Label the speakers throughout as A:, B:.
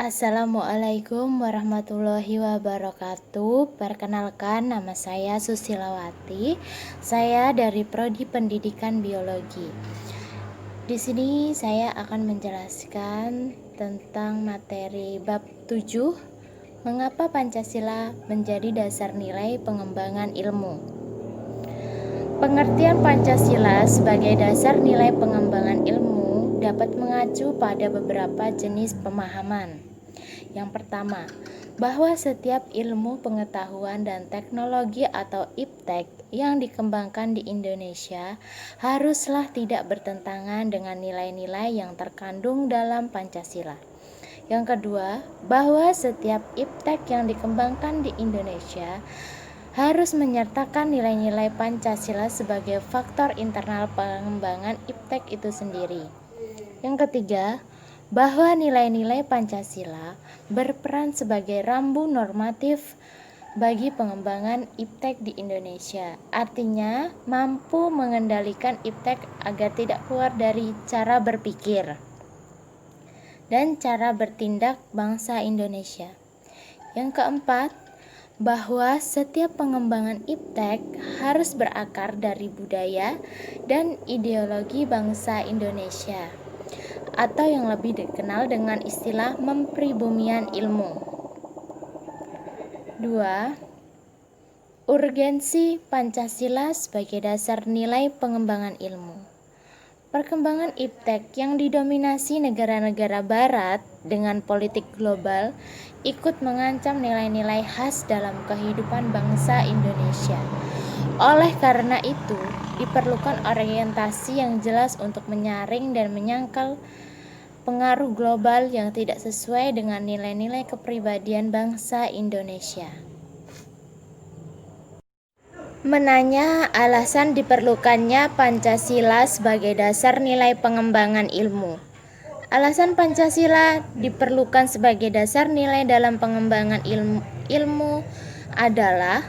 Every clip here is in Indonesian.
A: Assalamualaikum warahmatullahi wabarakatuh. Perkenalkan, nama saya Susilawati. Saya dari Prodi Pendidikan Biologi. Di sini saya akan menjelaskan tentang materi bab 7, mengapa Pancasila menjadi dasar nilai pengembangan ilmu. Pengertian Pancasila sebagai dasar nilai pengembangan ilmu dapat mengacu pada beberapa jenis pemahaman. Yang pertama, bahwa setiap ilmu pengetahuan dan teknologi atau IPTEK yang dikembangkan di Indonesia haruslah tidak bertentangan dengan nilai-nilai yang terkandung dalam Pancasila. Yang kedua, bahwa setiap IPTEK yang dikembangkan di Indonesia harus menyertakan nilai-nilai Pancasila sebagai faktor internal pengembangan IPTEK itu sendiri. Yang ketiga, bahwa nilai-nilai Pancasila berperan sebagai rambu normatif bagi pengembangan IPTEK di Indonesia. Artinya, mampu mengendalikan IPTEK agar tidak keluar dari cara berpikir dan cara bertindak bangsa Indonesia. Yang keempat, bahwa setiap pengembangan IPTEK harus berakar dari budaya dan ideologi bangsa Indonesia, atau yang lebih dikenal dengan istilah mempribumian ilmu. 2. Urgensi Pancasila sebagai dasar nilai pengembangan ilmu. Perkembangan IPTEK yang didominasi negara-negara barat dengan politik global ikut mengancam nilai-nilai khas dalam kehidupan bangsa Indonesia. Oleh karena itu, diperlukan orientasi yang jelas untuk menyaring dan menyangkal pengaruh global yang tidak sesuai dengan nilai-nilai kepribadian bangsa Indonesia. Menanya alasan diperlukannya Pancasila sebagai dasar nilai pengembangan ilmu. Alasan Pancasila diperlukan sebagai dasar nilai dalam pengembangan ilmu adalah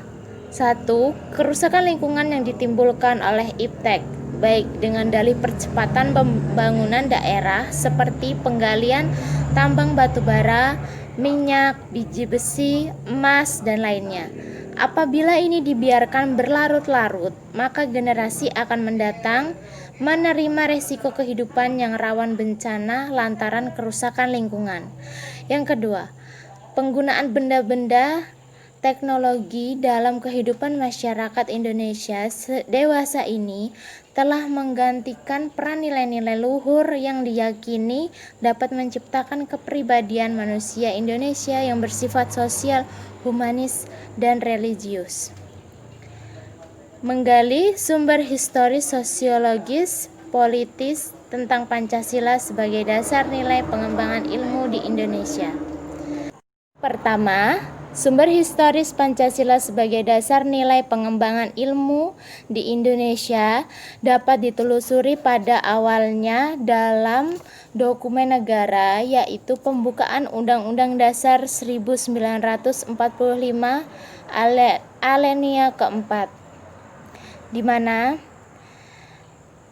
A: 1. Kerusakan lingkungan yang ditimbulkan oleh IPTEK, baik dengan dalih percepatan pembangunan daerah seperti penggalian tambang batu bara, minyak, biji besi, emas, dan lainnya. Apabila ini dibiarkan berlarut-larut, maka generasi akan mendatang menerima resiko kehidupan yang rawan bencana lantaran kerusakan lingkungan. Yang kedua, penggunaan benda-benda teknologi dalam kehidupan masyarakat Indonesia dewasa ini telah menggantikan peran nilai-nilai luhur yang diyakini dapat menciptakan kepribadian manusia Indonesia yang bersifat sosial, humanis, dan religius. Menggali sumber historis, sosiologis, politis tentang Pancasila sebagai dasar nilai pengembangan ilmu di Indonesia. Pertama, sumber historis Pancasila sebagai dasar nilai pengembangan ilmu di Indonesia dapat ditelusuri pada awalnya dalam dokumen negara, yaitu Pembukaan Undang-Undang Dasar 1945 alinea keempat, di mana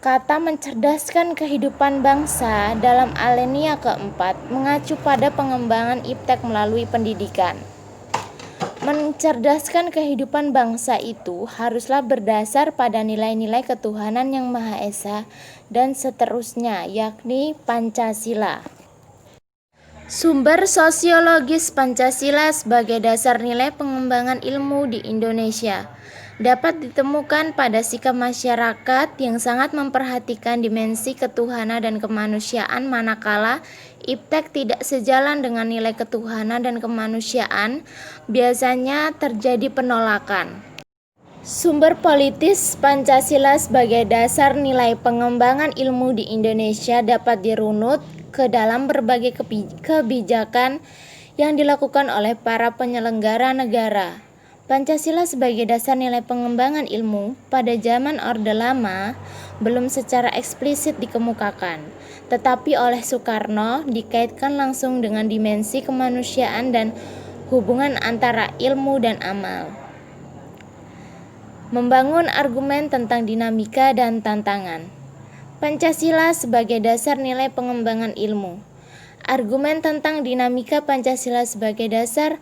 A: kata mencerdaskan kehidupan bangsa dalam alinea keempat mengacu pada pengembangan IPTEK melalui pendidikan. Mencerdaskan kehidupan bangsa itu haruslah berdasar pada nilai-nilai ketuhanan yang Maha Esa dan seterusnya, yakni Pancasila. Sumber sosiologis Pancasila sebagai dasar nilai pengembangan ilmu di Indonesia dapat ditemukan pada sikap masyarakat yang sangat memperhatikan dimensi ketuhanan dan kemanusiaan, manakala IPTEK tidak sejalan dengan nilai ketuhanan dan kemanusiaan, biasanya terjadi penolakan. Sumber politis Pancasila sebagai dasar nilai pengembangan ilmu di Indonesia dapat dirunut ke dalam berbagai kebijakan yang dilakukan oleh para penyelenggara negara. Pancasila sebagai dasar nilai pengembangan ilmu pada zaman Orde Lama belum secara eksplisit dikemukakan, tetapi oleh Soekarno dikaitkan langsung dengan dimensi kemanusiaan dan hubungan antara ilmu dan amal. Membangun argumen tentang dinamika dan tantangan. Pancasila sebagai dasar nilai pengembangan ilmu. Argumen tentang dinamika Pancasila sebagai dasar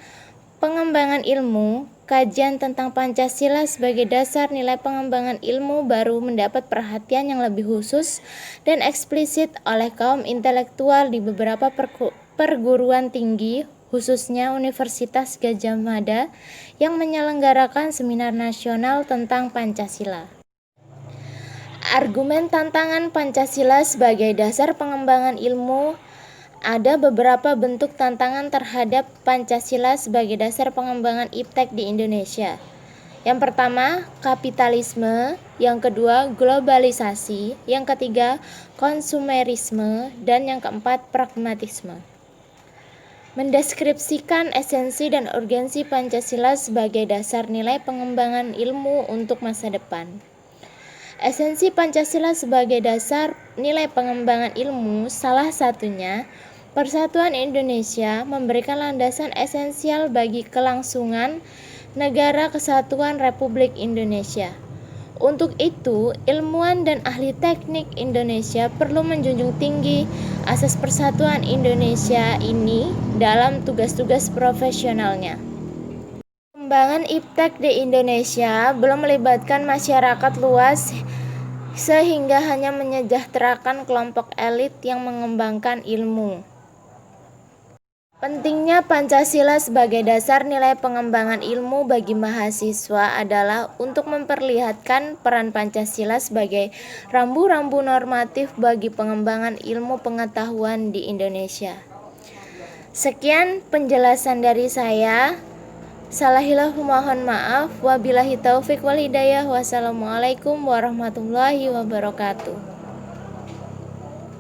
A: pengembangan ilmu. Kajian tentang Pancasila sebagai dasar nilai pengembangan ilmu baru mendapat perhatian yang lebih khusus dan eksplisit oleh kaum intelektual di beberapa perguruan tinggi, khususnya Universitas Gadjah Mada yang menyelenggarakan seminar nasional tentang Pancasila. Argumen tantangan Pancasila sebagai dasar pengembangan ilmu. Ada beberapa bentuk tantangan terhadap Pancasila sebagai dasar pengembangan iptek di Indonesia. Yang pertama, kapitalisme. Yang kedua, globalisasi. Yang ketiga, konsumerisme. Dan yang keempat, pragmatisme. Mendeskripsikan esensi dan urgensi Pancasila sebagai dasar nilai pengembangan ilmu untuk masa depan. Esensi Pancasila sebagai dasar nilai pengembangan ilmu salah satunya Persatuan Indonesia memberikan landasan esensial bagi kelangsungan Negara Kesatuan Republik Indonesia. Untuk itu, ilmuwan dan ahli teknik Indonesia perlu menjunjung tinggi asas persatuan Indonesia ini dalam tugas-tugas profesionalnya. Pengembangan iptek di Indonesia belum melibatkan masyarakat luas sehingga hanya menyejahterakan kelompok elit yang mengembangkan ilmu. Pentingnya Pancasila sebagai dasar nilai pengembangan ilmu bagi mahasiswa adalah untuk memperlihatkan peran Pancasila sebagai rambu-rambu normatif bagi pengembangan ilmu pengetahuan di Indonesia. Sekian penjelasan dari saya. Salah hilaf mohon maaf. Wabillahi taufik wal hidayah. Wassalamualaikum warahmatullahi wabarakatuh.